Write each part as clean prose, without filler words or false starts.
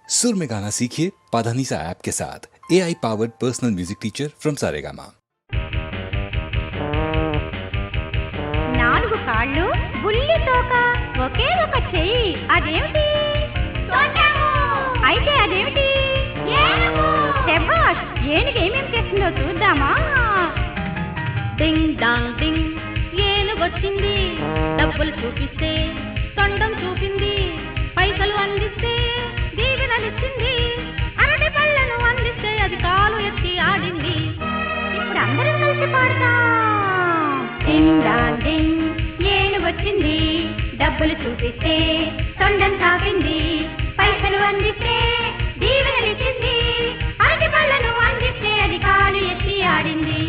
सुर में गाना सीखिए पाधानीसा ऐप के साथ। AI powered personal music teacher from Saregama. నాలుగు కాళ్ళు బుల్లి తోక ఒకే ఒక చెయ్యి అదేమిటి? అయితే అదేమిటి? శభాష్, ఏనుగు ఏమేమి చేస్తుందో చూద్దామా? డింగ్ డాంగ్ డింగ్, ఏనుగు వచ్చింది. డబ్బులు చూపిస్తే తొండం చూపింది. పైసలు అందిస్తే దీవెనలిచ్చింది. అరటి పళ్ళను అందిస్తే అది కాలు ఎత్తి ఆడింది. ఇప్పుడు అందరం కలిసి పాడతాం. డింగ్ డాంగ్ డింగ్, ఏనుగు వచ్చింది. డబ్బులు చూపిస్తే తొండం తాకింది. పైసలు అందిస్తే దీవెనలిచ్చింది. అరటి పళ్ళను అందిస్తే అది కాలు ఎత్తి ఆడింది.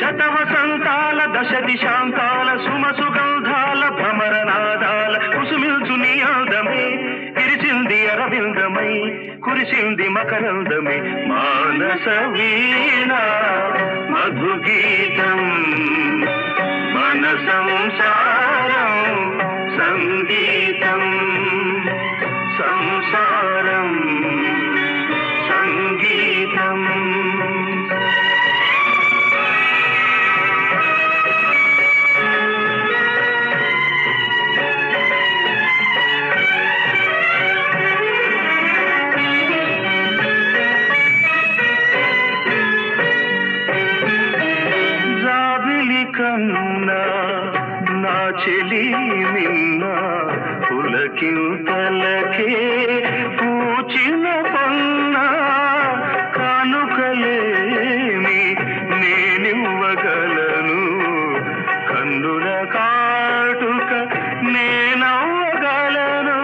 శతవసంతాల దశ దిశాంతాల సుమసుగంధాల భ్రమరనాదాల కుసుమిల్చు నీ అందమే విరిసింది అరవిందమై కురిసింది మకరందమే మానస వీణ మధుగీతం మన సంసారం సంగీతం సంసారం సంగీతం. కన్నా నా చెలి నిన్న పులకింతలకే పూచిన పన్నా కానుకలేని నేనివ్వగలను కన్నుల కాటుక నేనవ్వగలను.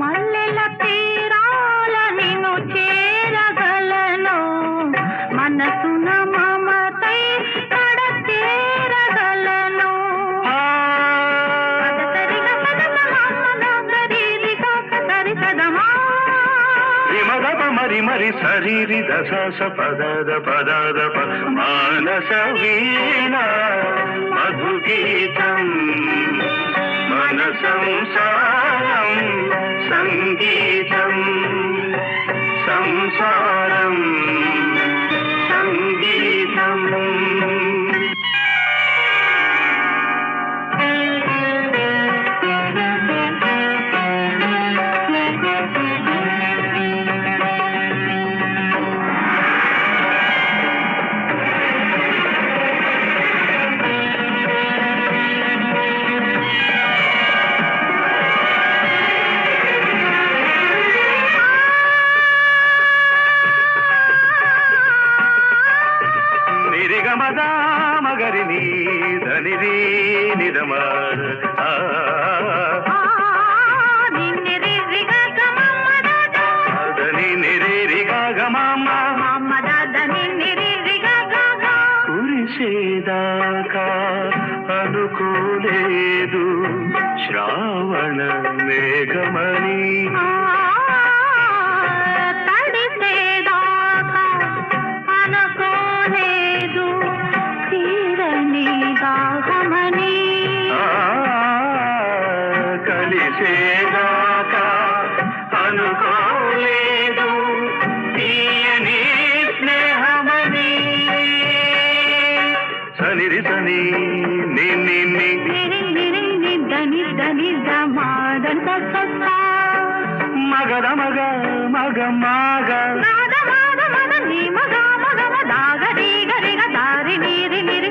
మల్లెల తీరాల నిన్ను చేరగలను. మరి మరి సరిరి దశ పదద పదద మానస వీణ మధుగీతం మన సంసారం సంగీతం సంసారం సంగీతం. మగరిని ధనిరి నిదమార దని నిరిగా గమమ్మ కురిసేదాకా అనుకోలేదు శ్రావణ మేఘమణి కలిసేదాకా అనుకోలేదు తీయని స్నేహమని సనిరి సని నిన్ని దని దని దమాదంత మగద మగ మగ మగ మగ దాగరి గరిగ దారి నీరి నిరి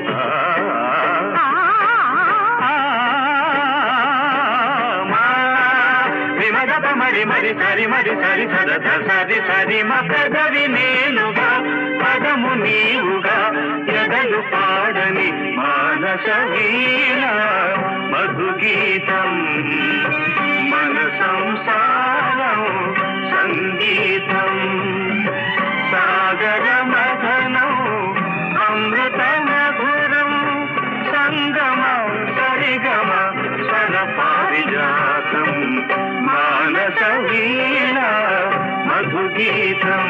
మరి మరి సరి మరి సరి సదత సరి సరి మదవి నేనుగా పదము నీవుగా ఎదలు పాడని మానస వీణ మధుగీతం మన సంసారం సంగీతం సాగర మథనం అమృత మధురం సంగమ సరిగమ స్వర పారిజాతం మానస వీణ మధుగీతం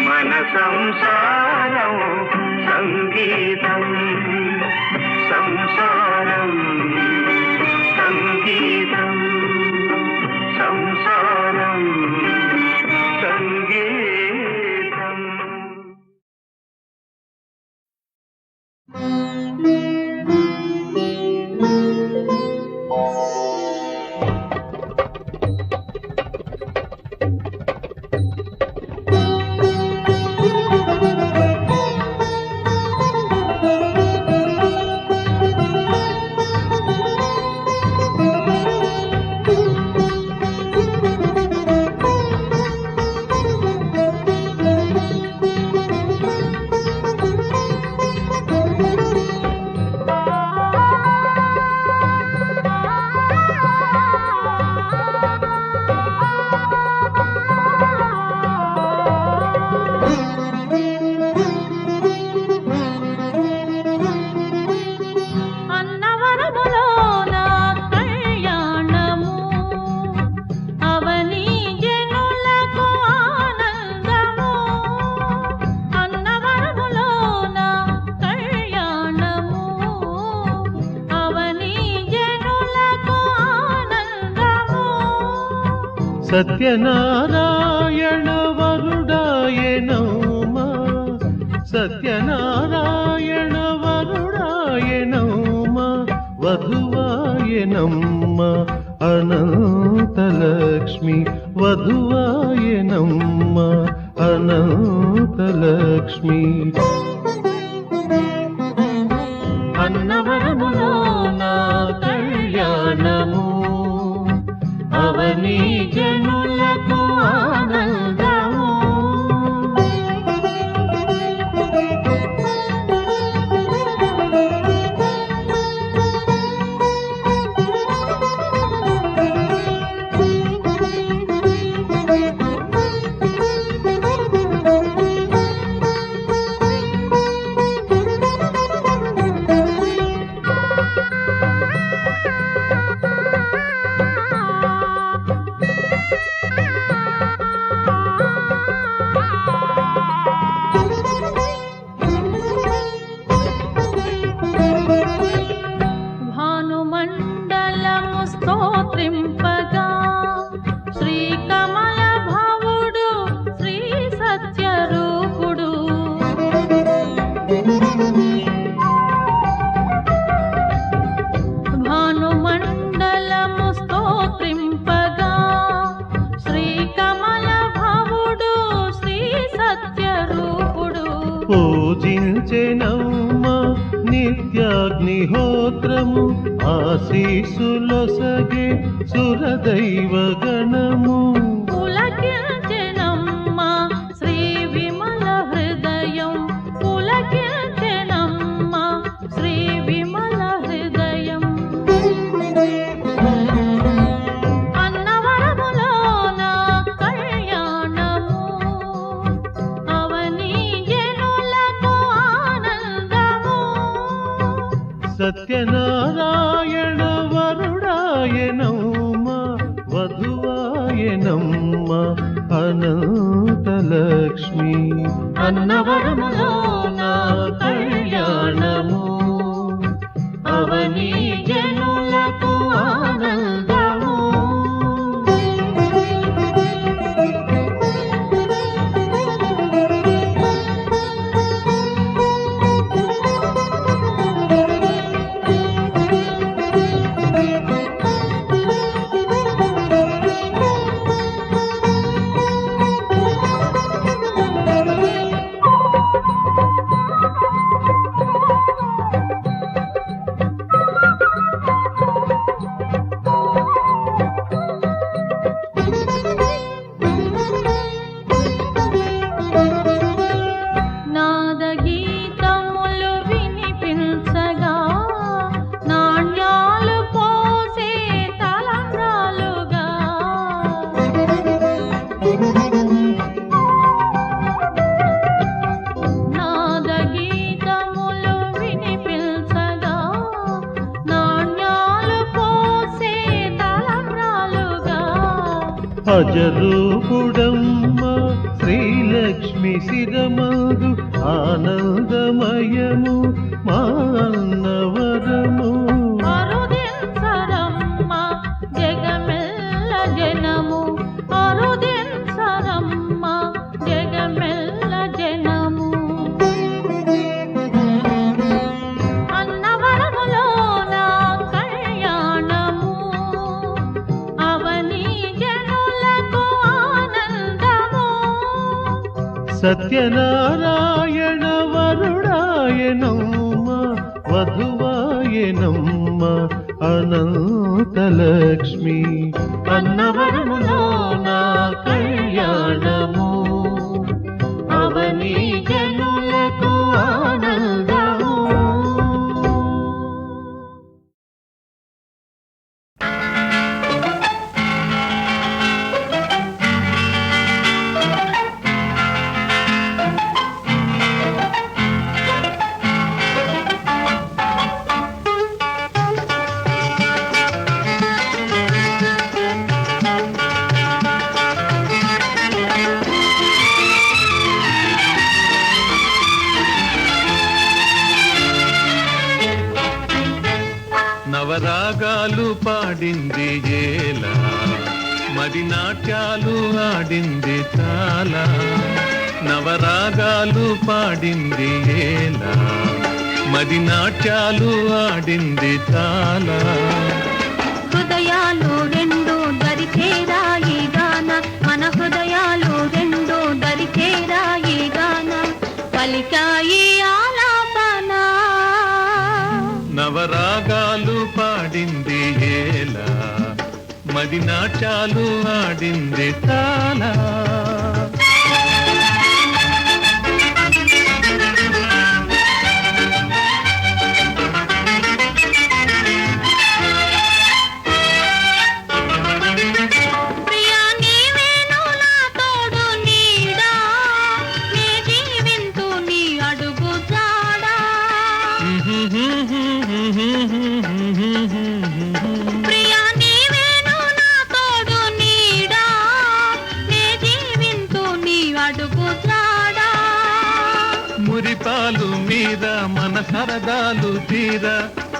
మన సంసారం సంగీతం సంసారం సంగీతం సంసారం సంగీతం. సత్యనారాయణ వరుడాయనౌమా సత్యనారాయణ వరుడాయనౌమా వధువాయనమ్మ అనంతలక్ష్మి వధువాయనమ్మ అనంతలక్ష్మి అన్నవరములో నా కళ్యాణము అవని జనులకు ఆనందము స్తోత్రింపగా శ్రీ కమల భవుడు శ్రీ సత్యరూపుడు భానుమండలము స్తోత్రింపగా శ్రీ కమల భవుడు శ్రీ సత్యరూపుడు పూజించెనమ్మ నిత్యాగ్నిహోత్రము ఆశీసులొసగే సురదైవ గణము పులకించెనమ్మ శ్రీ విమల హృదయం పులకించెనమ్మ శ్రీ విమల హృదయం అన్నవరములోన కళ్యాణము అవని జనులకు ఆనందము సత్యనారాయణ వరుడాయనమ్మ వధువాయనమ్మ అనంతలక్ష్మి అన్నవరములోన కళ్యాణము అవని జనులకు ఆనందము నాదగీతములు వినిపించగా నాణ్యాలు పోసే తలంబ్రాలుగా నాదగీతములు వినిపించగా నాణ్యాలు పోసే తలంబ్రాలుగా అజరూపుడమ్మ శ్రీలక్ష్మి శిరమందు ఆనందమయము మా అన్నవరము అరుదించరమ్మ జగమెల్ల జనము అరుదించరమ్మ జగమెల్ల జనము అన్నవరములోన కళ్యాణము అవని జనులకు ఆనందము సత్యనారాయణ వరుడాయనమ్మ వధువాయనమ్మ అనంతలక్ష్మి అన్నవరములోన కళ్యాణము అవని జనులకు ఆనందము నవరాగాలు పాడింది ఏలా మది నాట్యాలు ఆడింది చాలా నవరాగాలు పాడింది ఏలా మది నాట్యాలు ఆడింది చాలా హృదయాలు రెండు దరిచేరాయి గాన మన హృదయాలు రెండు దరిచేరాయి గాన పలికాయి ఆలాపన నవరాగాలు పాడింది ఏలా మది నాట్యాలు ఆడింది చాలా ప్రియా నీవేను నా తోడు నీడా నీ జీవింతు నీ అడుగు జాడా ప్రియా నీవేను నా తోడు నీడా నీ జీవింతు నీ అడుగు జాడా మురిపాలు మీద మన సరదాలు తీర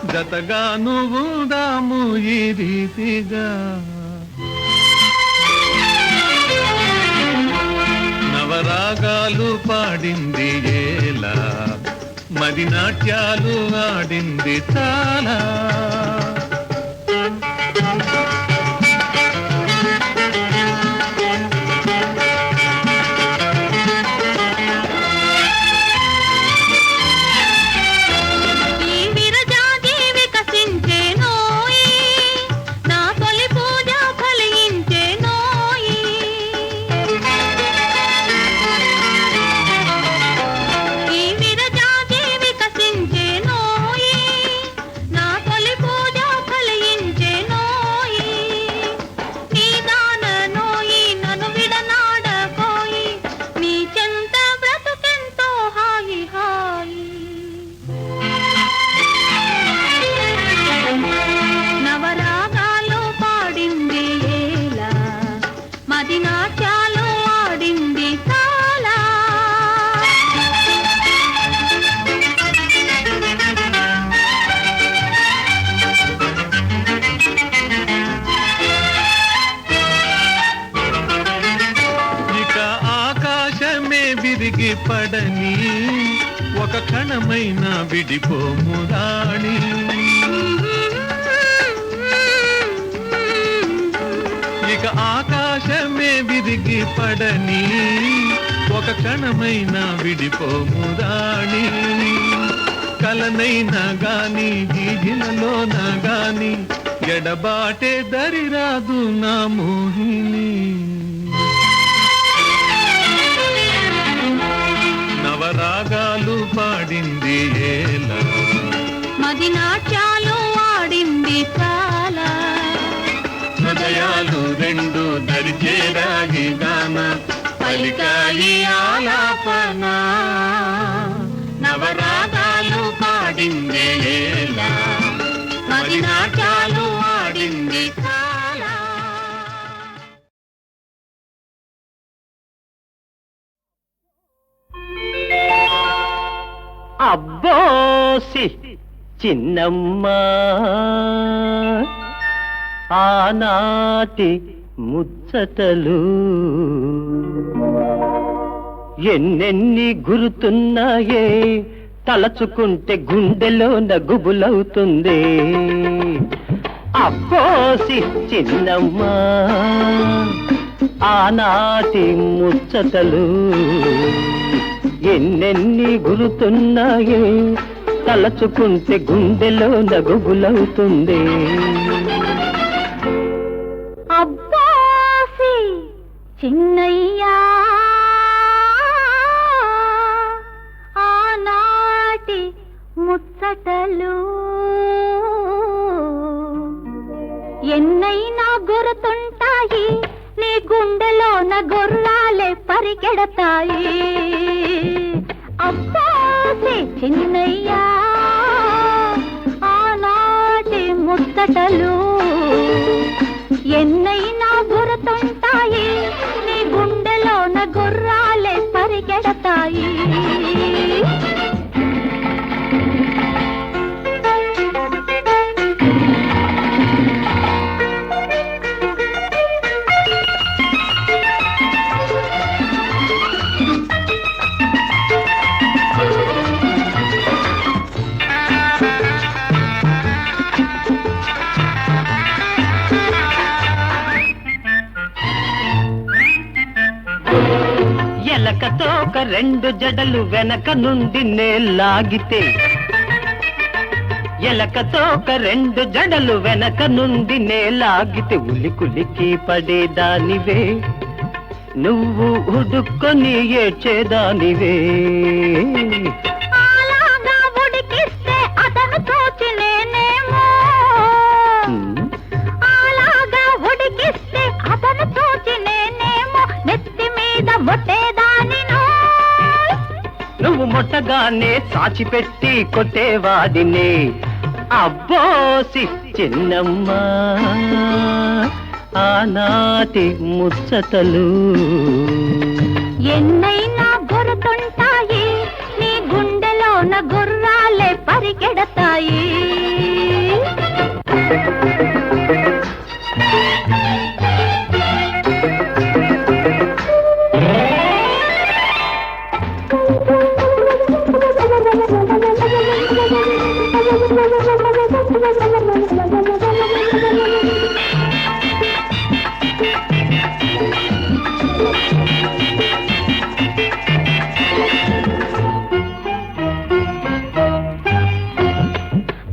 జతగా నువ్వు దాము ఈ రీతిగా నవరాగాలు పాడింది ఏలా మది నాట్యాలు ఆడింది చాలా పడని ఒక క్షణమైన విడిపోము రాణి ఇక ఆకాశమే విరిగి పడని ఒక క్షణమైన విడిపోము రాణి కలనైనా గాని గీజిలలోన గాని ఎడబాటే దరిరాదు నా మోహిని నవరాగాలు పాడింది ఏలా మది నాట్యాలు ఆడింది చాలా హృదయాలు రెండు దరిచేరాగి గాన పలికాయి ఆలాపన నవరాగాలు పాడింది ఏలా మది నాట్యాలు ఆడింది చాలా అబ్బోసి చిన్నమ్మ ఆనాటి ముచ్చటలు ఎన్నెన్ని గురుతున్నాయే తలచుకుంటే గుండెలో నగుబులవుతుంది అబ్బోసి చిన్నమ్మ ఆనాటి ముచ్చటలు ఎన్నెన్ని గురుతున్నాయే తలచుకుంటే గుండెలో నగుబులవుతుంది అబ్బాసి చిన్నయ్యా ఆనాటి ముచ్చటలు ఎన్నైనా గుర్తుంటాయి నీ గుండెలోన గుర్రాలే పరిగెడతాయి అబ్బాసి చిన్నయ్యా ఆనాటి ముచ్చటలు ఎన్నైనా గుర్తుంటాయి నీ గుండెలోన గుర్రాలే పరిగెడతాయి ఎలకతో ఒక రెండు జడలు వెనక నుండి నేలాగితే ఎలకతో ఒక రెండు జడలు వెనక నుండి నేలాగితే ఉలికులికి పడేదానివే నువ్వు ఉడుక్కొని ఏడ్చేదానివే అలాగా ఉడికిస్తే అతను తోచి నేనేమో అలాగా ఉడికిస్తే అతను తోచి నేనేమో నెత్తి మీద మొట్టేదానిను నువ్వు మొట్టగానే సాచిపెట్టి కొట్టేవాడినే అబ్బోసి చిన్నమ్మ ఆనాటి ముచ్చటలు ఎన్నైనా గుర్తుంటాయి నీ గుండెలోన గుర్రాలే పరిగెడతాయి.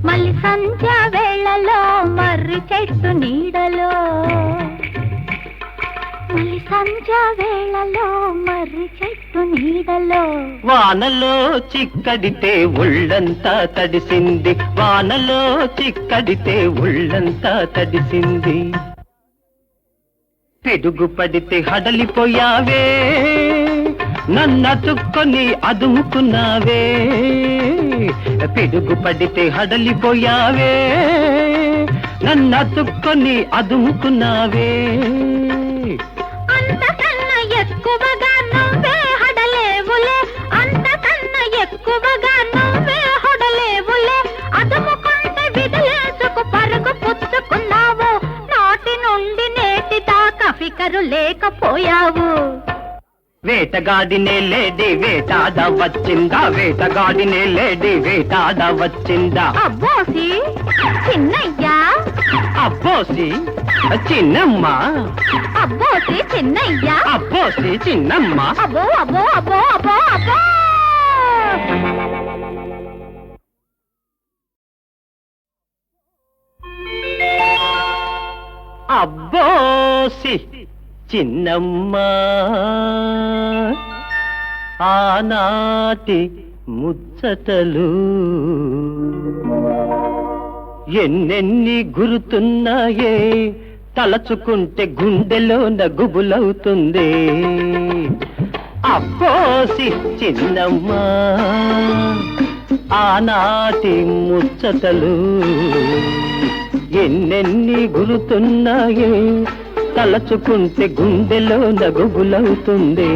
మళ్ళీ సంధ్య వేళలో మర్రి చెట్టు నీడలో, మళ్ళీ సంధ్య వేళలో మర్రి చెట్టు నీడలో, వానలో చిక్కడితే ఒళ్ళంతా తడిసింది, వానలో చిక్కడితే ఒళ్ళంతా తడిసింది. పిడుగు పడితే హడలిపోయావే, నన్నతుక్కొని అదుముకున్నావే. పిడుగు పడితే హడలిపోయావే, నన్నతుక్కొని అదుముకున్నావే. అంతకన్నా ఎక్కువగా నువ్వే హడలేవులే, అంతకన్నా ఎక్కువగా నువ్వే హడలేవులే. అదుముకుంటే విధులేసుకు పరుగు పుచ్చుకున్నావు, నాటి నుండి నేటి దాకా ఫికరు లేకపోయావు. వేటగాడినే లేడి వేటాడ వచ్చిందా, వేటగాడినే లేడి వేటాడ వచ్చిందా. అబ్బోసి చిన్నయ్యా, అబ్బోసి చిన్నమ్మ, అబ్బోసి చిన్నయ్యా, అబ్బోసి చిన్నమ్మ. అబ్బో అబ్బో అబ్బో అబ్బో అబ్బో. అబ్బోసి చిన్నమ్మ, ఆనాటి ముచ్చటలు ఎన్నెన్ని గురుతున్నాయే, తలచుకుంటే గుండెలో నగుబులవుతుంది. అబ్బోసి చిన్నమ్మ, ఆనాటి ముచ్చటలు ఎన్నెన్ని గురుతున్నాయే, తలచుకుంటే గుండెలో నగుబులవుతుంది.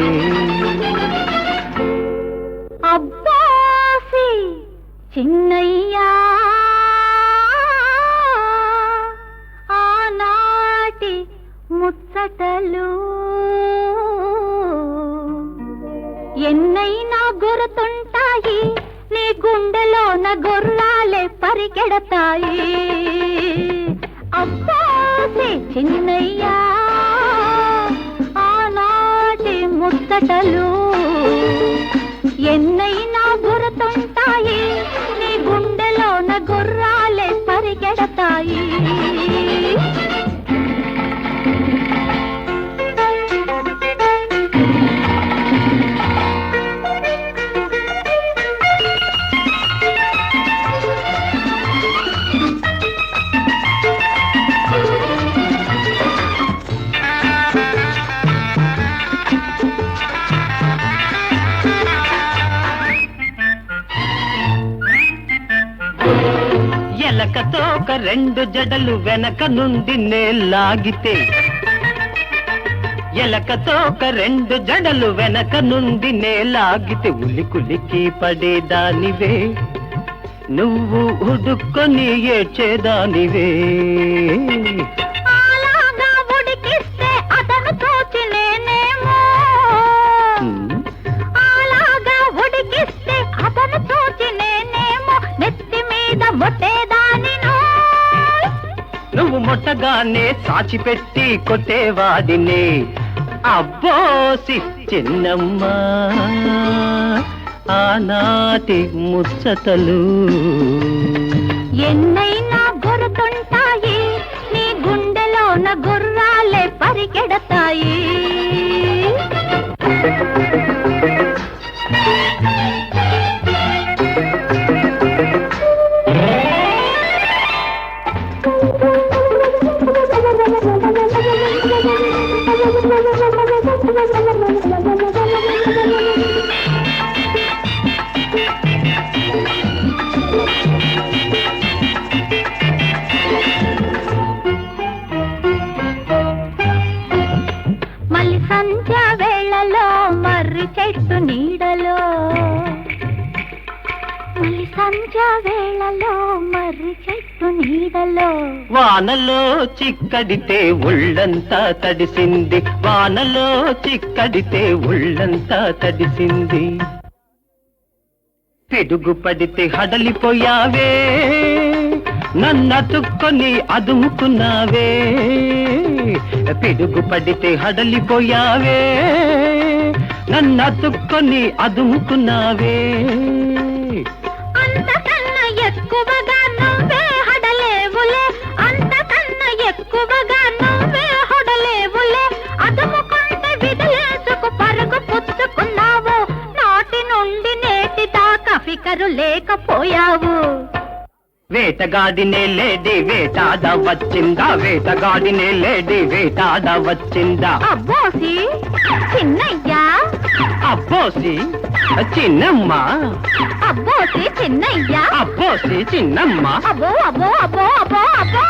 అబ్బాసి చిన్నయ్యా, ఆనాటి ముచ్చటలు ఎన్నైనా గుర్తుంటాయి, నీ గుండెలోన గుర్రాలే పరిగెడతాయి. అబ్బాసి చిన్నయ్యా, ఆనాటి ముచ్చటలు ఎన్నైనా గుర్తుంటాయి, నీ గుండెలోన గుర్రాలే పరిగెడతాయి. ఎలకతో ఒక రెండు జడలు వెనక నుండి నేలాగితే, ఎలకతో ఒక రెండు జడలు వెనక నుండి నేలాగితే, ఉలికులికి పడేదానివే నువ్వు, ఉడుక్కొని ఏడ్చేదానివే. అలాగా ఉడికిస్తే అతను తోచి నేనేమో, అలాగా ఉడికిస్తే అతను తోచి నేనేమో, నెత్తి మీద మొట్టేదానిను. నువ్వు మొట్టగానే సాచిపెట్టి కొట్టేవాడిని. అబ్బోసి చిన్నమ్మ, ఆనాటి ముచ్చటలు ఎన్నైనా గుర్తుంటాయి, నీ గుండెలోన గుర్రాలే పరిగెడతాయి. మళ్ళీ సంధ్య వేళలో మర్రి చెట్టు నీడలో, మళ్ళీ సంధ్య సంధ్యా వేళలో మర్రి చెట్టు నీడలో వానలో చిక్కడితే ఒళ్ళంతా తడిసింది, వానలో చిక్కడితే ఒళ్ళంతా తడిసింది. పిడుగు పడితే హడలిపోయావే, నన్నతుక్కొని అదుముకున్నావే. పిడుగు పడితే హడలిపోయావే, నన్నతుక్కొని అదుముకున్నావే. అంతకన్నా ఎక్కువగా నువ్వే హడలేవులే, అంతకన్నా ఎక్కువగా నువ్వే హడలేవులే. అదుముకుంటే విధులేసుకు పరుగు పుచ్చుకున్నావు, నాటి నుండి నేటి దాకా ఫికరు లేకపోయావు. వేటగాడినే లేడి వేటాడ వచ్చిందా, వేటగాడినే లేడి వేటాడ వచ్చిందా. అబ్బోసి చిన్నయ్యా, అబ్బోసి చిన్నమ్మ, అబ్బోసి చిన్నయ్యా, అబ్బోసి చిన్నమ్మ. అబ్బో అబ్బో అబ్బో అబ్బో అబ్బో.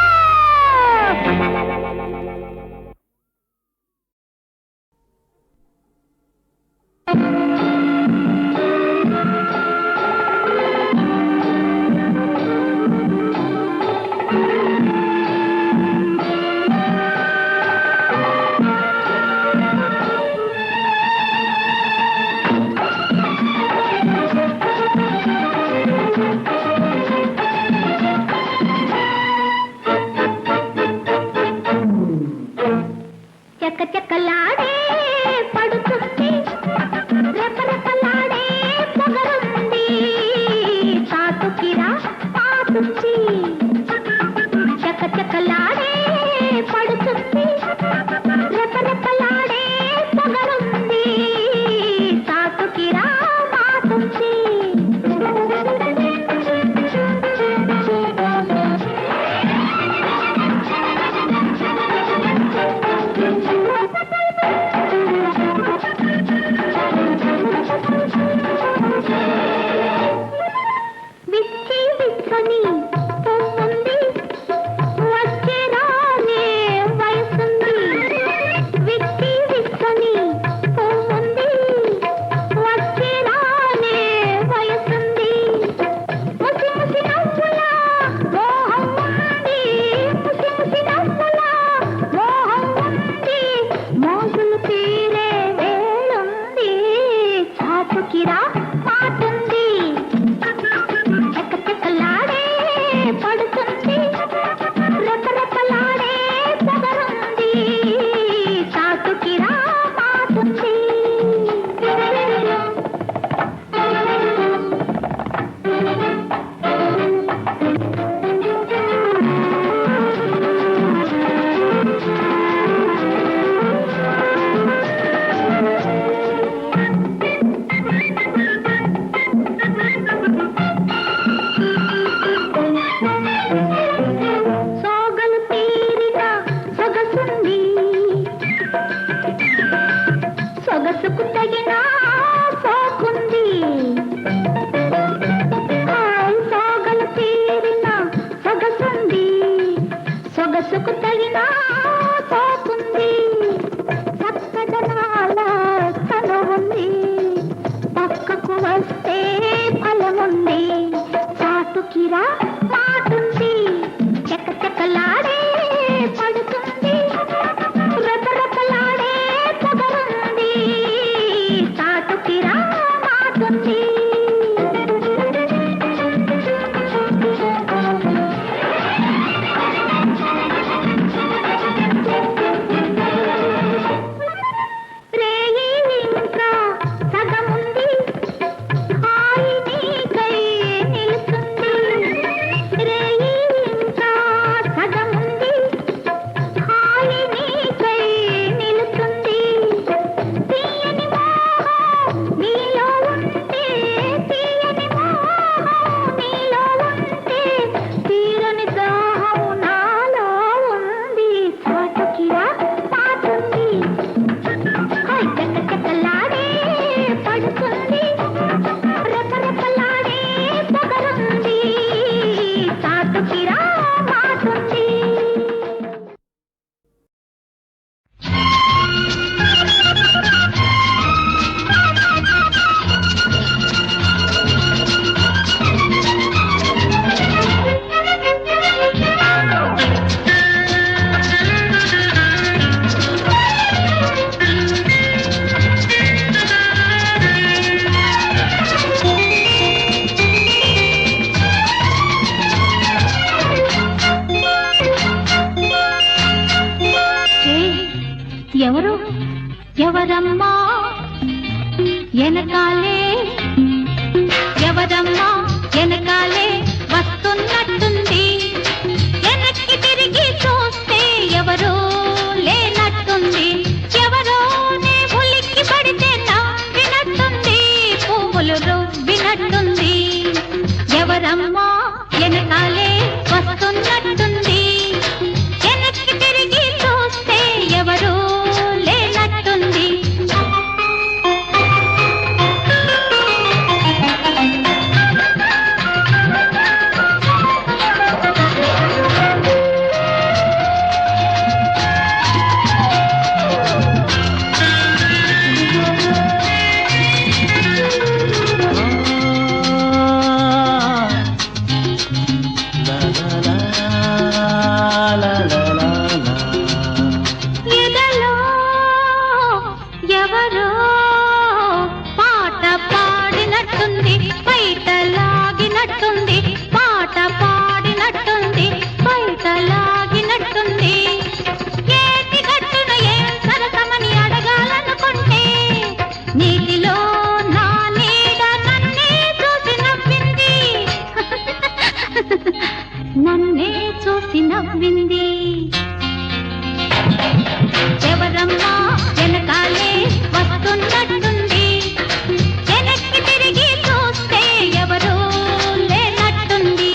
చెక్కలాడే పడుతుంది, రెపరెపలాడే పొగరుంది, చాటుకిరా పాతుంది. చెక్కలాడే పడుతుంది, రెపరెపలాడే పొగరుంది, చాటుకిరా పాతుంది. విచ్చి విచ్చని పొమ్ముంది, వచ్చే రానే వయసుంది. విచ్చి విచ్చని పొమ్ముంది, వచ్చే రానే వయసుంది. ముసి ముసి నవ్వుల మోహం ఉంది, ముసి ముసి నవ్వుల మోహం ఉంది. మోజులు తీరే వేళుంది, చాటుకిరా పాటుంది. చెక్కలాడే పడుతుంది, రెపరెపలాడే పొగరుంది, చాటుకిరా పాతుంది. సోగలు తీరిన సొగసుంది, సొగసుకు తగిన సోకుంది. సోగలు తీరిన సొగసుంది, సొగసుకు తగిన సోకుంది. చక్కదనాల తనువుంది, పక్కకు వస్తే ఫలముంది, చాటుకిరా మాటుంది. చెక్కలాడే పడుతుంది, రెపరెపలాడే పొగరుంది, చాటుకిరా మాటుంది. రేయి ఇంకా సగముంది, హాయి నీకై నిలుస్తుంది. ఎవరు ఎవరమ్మా వెనకాలే ఎవరమ్మా వెనకాలే వస్తున్నట్టుంది వెనక్కి తిరిగి చూస్తే ఎవరో లేనట్టుంది ఎవరో నే ఉలిక్కి పడితే నవ్వినట్టుంది పువ్వులు రువ్వినట్టుంది ఎవరమ్మా వెనకాలే వస్తున్నట్టుంది వెనక్కి తిరిగి చూస్తే ఎవరో లేనట్టుంది ఎదలో ఎవరో పాట పాడినట్టుంది బయట లాగినట్టుంది పాట పాడినట్టుంది బయట లాగినట్టుంది ఏటి గట్టున ఏం సరసమని అడగాలనుకుంటే నీటిలో నా నీడ నన్నే చూసి నవ్వింది నన్నే చూసి నవ్వింది ఎవరమ్మా వెనకాలే వస్తున్నట్టుంది వెనక్కి తిరిగి చూస్తే ఎవరూ లేనట్టుంది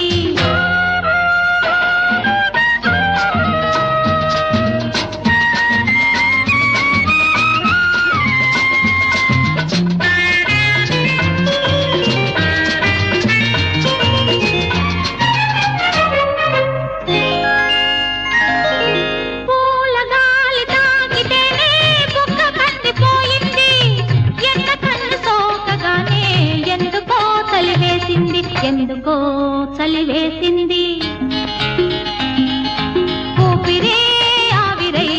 పూల గాలి తాకితేనే బుగ్గ కందిపోయింది ఎండ కన్ను సోకగానే ఎందుకో చలివేసింది ఊపిరే ఆవిరై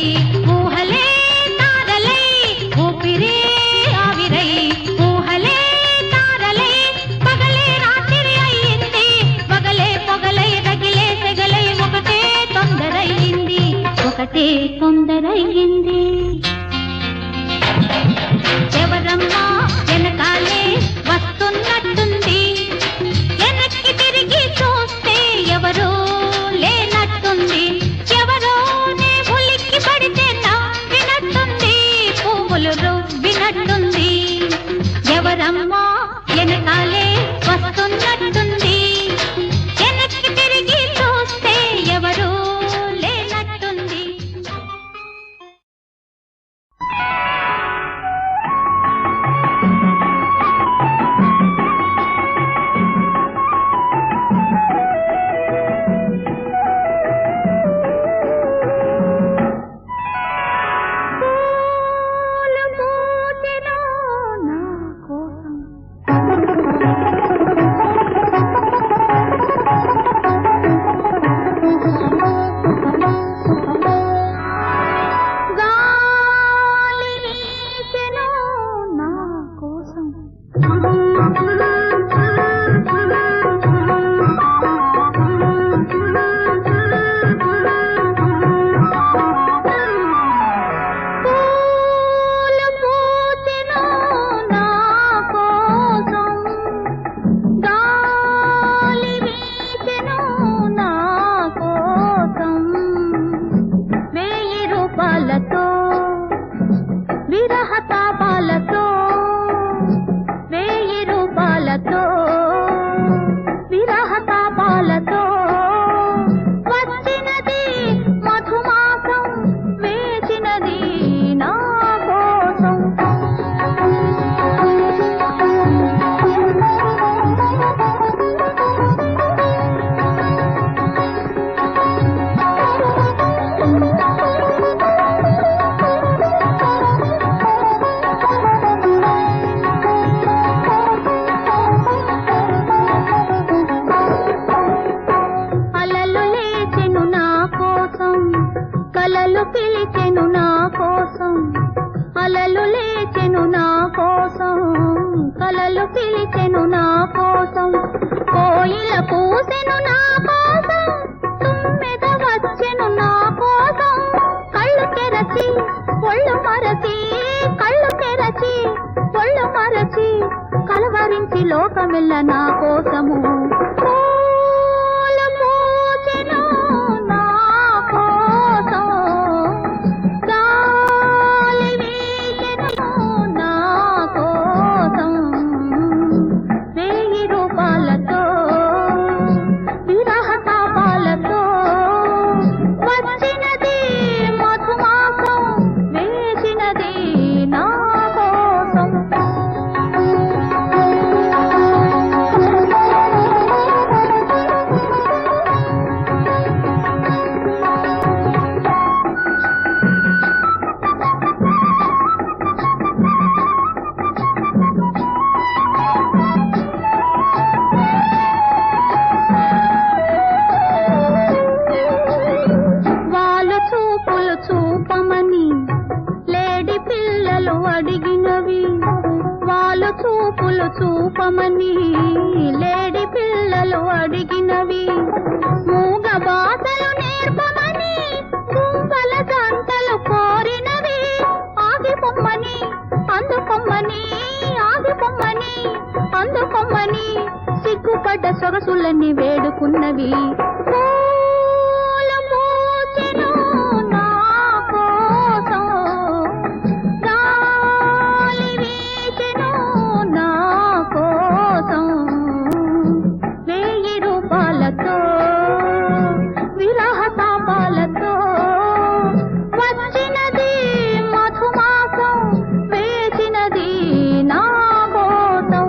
ఊహలే తారలై ఊపిరే ఆవిరై ఊహలే తారలై పగలే రాత్రి అయ్యింది పగలే పొగలై రగిలే సెగలై ఒకటే తొందరయ్యింది ఎవరమ్మా వెనకాలే వస్తున్నట్టుంది వెనక్కి తిరిగి చూస్తే ఎవరో లేనట్టుంది ఎవరో నే ఉలిక్కి పడితే నవ్వినట్టుంది పువ్వులు రువ్వినట్టుంది ఎవరమ్మా వెనకాలే వస్తున్నట్టుంది వెనక్కి తిరిగి చూస్తే ఎవరో లేనట్టుంది పిలిచెను నా కోసం కోయిల పూసెను నా కోసం తుమ్మెద వచ్చెను నా కోసం కళ్ళు తెరచి ఒళ్ళు మరచి కళ్ళు తెరచి ఒళ్ళు మరచి కలవరించి లోకమెల్ల నా కోసము పూలు పూచెను నా కోసం గాలి వీచెను నా కోసం 1000 రూపాయలతో విరహ తాపాలతో వచ్చినది మధుమాసం వేసినది నా కోసం వాళ్ళు చూపులు చూపమని లేడి పిల్లలు అడిగినవి వాళ్ళు చూపులు చూపమని లేడి పిల్లలు అడిగినవి మూగ బాధలు నేర్పమని కుంగల గంటలు కోరినవి ఆగిపోమ్మని అందుకొమ్మని ఆగిపోమ్మని అందుకొమ్మని సిగ్గుపడ్డ సొగసులన్నీ వేడుకున్నవి పూలు పూచెను నా కోసం గాలి వీచెను నా కోసం 1000 రూపాయలతో విరహ తాపాలతో వచ్చినది మధుమాసం వేసినది నా కోసం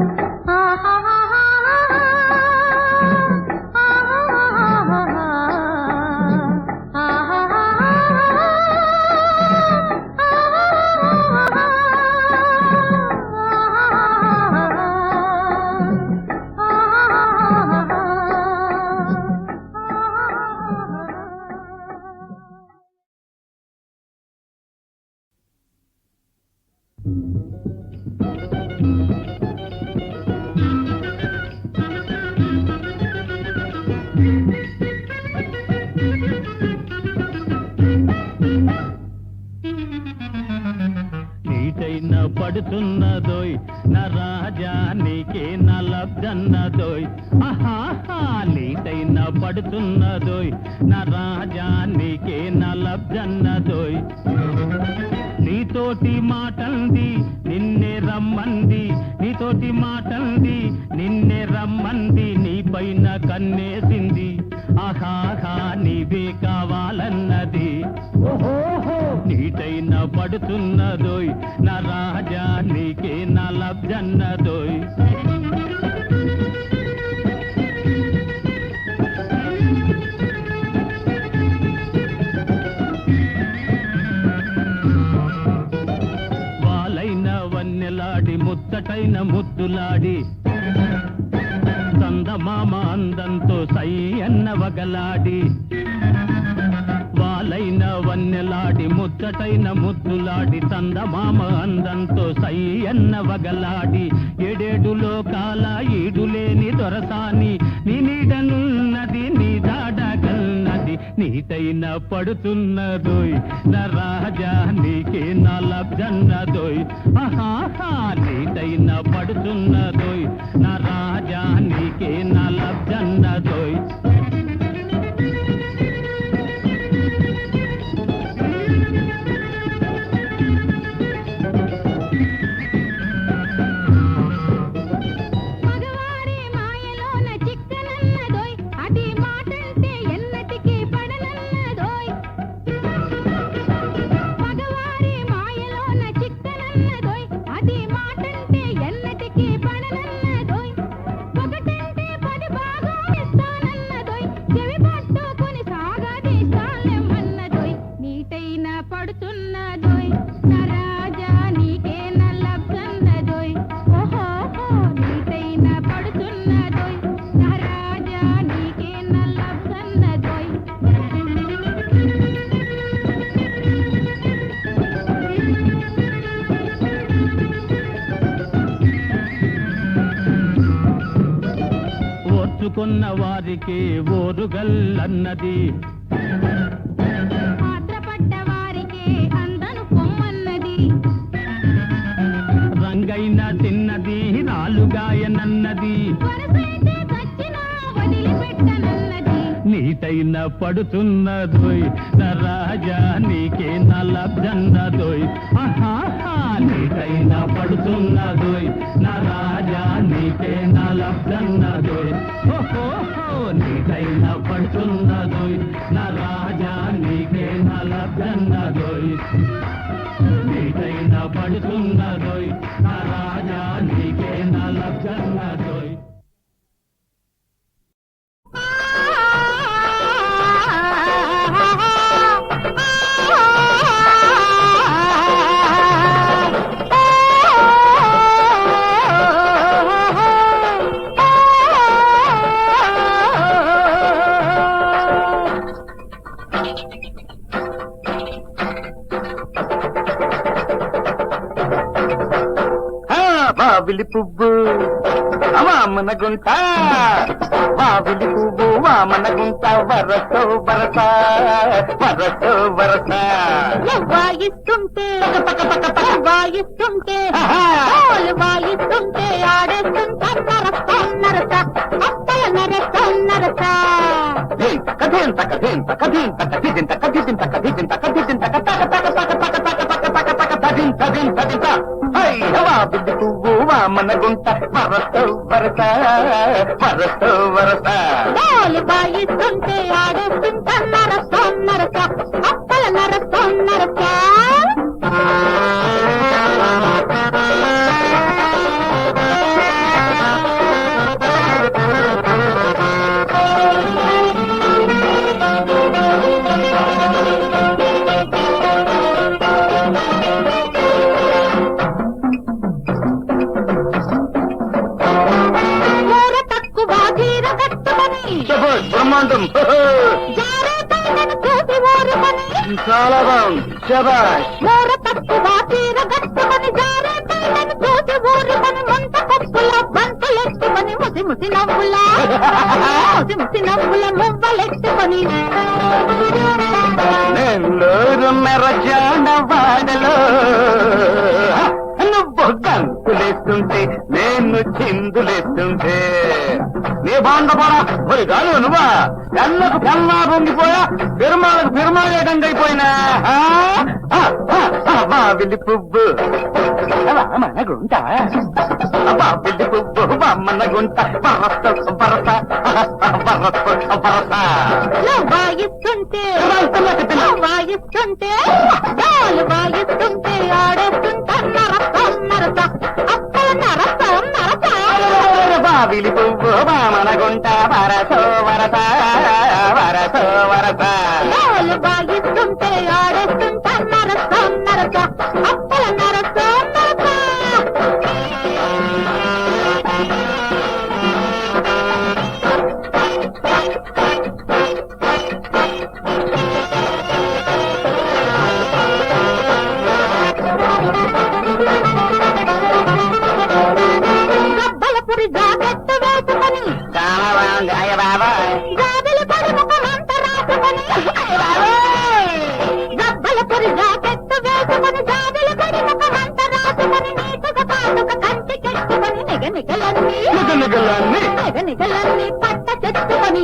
నీటైన పడుతున్నదోయ్ నా రాజా నీకే నా లబ్జన్నదోయ్ ఆహాహా నీటైన పడుతున్నదోయ్ నా రాజా నీకే నా లబ్జన్నదోయ్ నీతోటి మాటంది నిన్నే రమ్మంది నీతోటి మాటంది నిన్నే రమ్మంది నీ పైన కన్నేసింది ఆహాహా నీవే కావాలన్నది ఓహోహో నీటైన పడుతున్నదోయ్ నా రాజా నీకే నా లబ్జన్నదోయ్ వాలైన వన్నెలాడి ముచ్చటైన ముద్దులాడి చందమామ అందంతో సై అన్న వగలాడి వాలైన వన్నెలాడి ముచ్చటైన ముద్దులాడి చందమామ అందంతో సై అన్న వగలాడి ఏడేడు లోకాల ఈడులేని దొరసాని నీ నీడనున్నది నీ దాడగల్నది నీటైన పడుతున్నదోయ్ నా రాజా నీకే నా లబ్జన్నదోయ్ ఆహాహా నీటైన పడుతున్నదోయ్ నా రాజా నీకే నా లబ్జన్నదోయ్ మగవారి మాయలోన చిక్కనన్నదోయ్ అది మాటంటే ఎన్నటికీ పడనన్నదోయ్ మగవారి మాయలోన చిక్కనన్నదోయ్ అది మాటంటే ఎన్నటికీ పడనన్నదోయ్ ఒకటంటే 10 భాగాలు ఇస్తానన్నదోయ్ చెవి పట్టుకుని సాగదీస్తానమ్మన్నదోయ్ నీటైన పడుతున్నదోయ్ నా రాజా నీకే నా లబ్జన్నదోయ్ ఓహోహో నీటైన పడుతున్నదోయ్ నా రాజా నీకే నా లబ్జన్నదోయ్ ఓర్చుకున్న వారికి ఓరుగల్లన్నది ఆత్రపడ్డ వారికే అందను పొమ్మన్నది తిన్నది రాలుగాయనన్నది నీటైన పడుతున్నదోయ్ నా రాజా నీకే నా లబ్జన్నదోయ్ నీటైన పడుతున్నదోయ్ నా రాజా నీకే నా లబ్జన్నదోయ్ నీటైన పడుతున్నదోయ్ నా రాజా నీకే నా లబ్జన్నదోయ్ నీటైన పడుతున్నదోయ్ నా రాజా నీకే నా లబ్జన్నదోయ్ వావిలి పువ్వు వామన గుంట వావిలి పువ్వు వామన గుంట వరసో వరస వరసో వరస వాయిస్తుంటే వాయిస్తుంటే వాయిస్తుంటే ఆడేస్తుంటే నరస అప్పల నరస కథేంత కథేంత కథేంత కథింత కథింత కథింత కథింత కథింత వావిలి పువ్వు వామన గుంట వరసో వరస వరసో వరస వాయిస్తుంటే ఆడేస్తుంటే నరస అప్పల నరస బ్రహ్మాండం చాలా బాగుంది శబాష్ మోర తక్కువ తీర గట్టుకొని జారేపైలను చూసి ఊరుకొని ముంత కప్పుల బంతులెట్టుకొని ముసి నవ్వుల మువ్వలెట్టుకొని నెల్లూరు మెరజాన వాడలో నువ్వు గంతులేస్తుంటే నేను చిందులేస్తుంటే నీ బాండపడా మరి కాదు నువ్వా ఎన్నకు పెన్నా పొంగిపోయా పెరుమాళ్ళకు పెరుమాళేటంగా అయిపోయినా బావిలి పువ్వు మనగుంట బావిలి పువ్వు మనగుంట బరస బరస బరస బరస వాయిస్తుంటే వాయిస్తుంటే ఆడేస్తుంటే నరస అప్పల నరస బావిలి పువ్వు మనగుంట వరసో వరస వరసో వరస వాయిస్తుంటే ఆడేస్తుంటే నరస అప్పల నరస గబ్బలపురి జాకెట్టు వేసుకొని చాలా బాగుంది అయ్య బాబా గాజులు పడి ముఖమంత రాసుకొని గబ్బలపురి జాకెట్టు వేసుకొని గాజులు పడి ముఖమంత రాసుకొని నీటుగా పాటుక కంటి కెట్టుకొని నిగనిగలన్నీ పట్ట చెట్టుకొని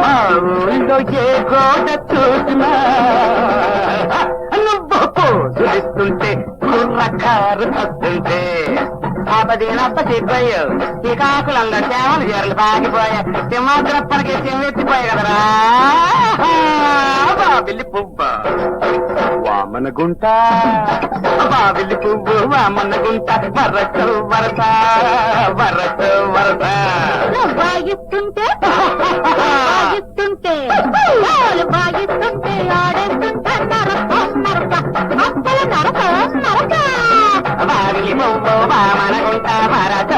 మా ఊళ్ళో ఏ గోడ చూసినా నువ్వు పోజులిస్తుంటే కుర్రకారు వస్తుంటే ఆపదీనప్ప సిగ్గయ్యో శ్రీకాకుళంలో చేమలు చీరలు పాకిపోయా సింహాద్రప్పటికి చెమ్మెత్తిపోయా కదరా బావిలి పువ్వ వామన గుంట బావిలి పువ్వు వామన గుంట వరస వరస వరస వరస వాయిస్తుంటే వాయిస్తుంటే ఆడేస్తుంటే నరస అప్పల నరస బావిలి పువ్వు వామన గుంట వరస